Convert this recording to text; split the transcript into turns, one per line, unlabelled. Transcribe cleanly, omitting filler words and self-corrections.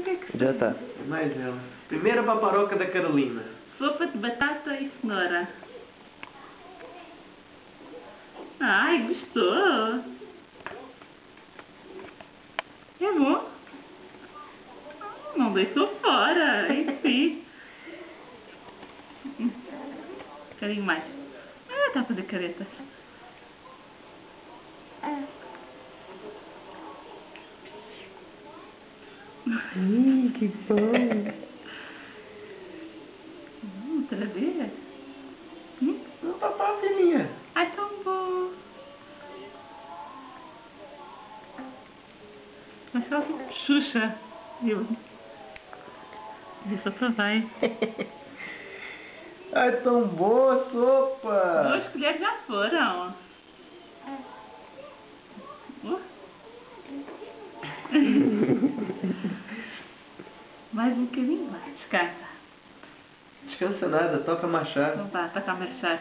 O que é que
Já tá.
Mais ela. Primeira paparoca da Carolina.
Sopa de batata e cenoura. Ai, gostou? É bom? Não deitou fora, enfim. Um bocadinho mais. Ah, está a fazer caretas.
Que bom.
Outra vez?
Não, papá, filhinha.
Ai, tão bom. Mas só Xuxa. Eu. Isso só vai.
Ai, tão boa a sopa.
2 colheres já foram. Mais um bocadinho mais. Descansa.
Descansa nada, toca Machado.
Então vá, toca a marchar.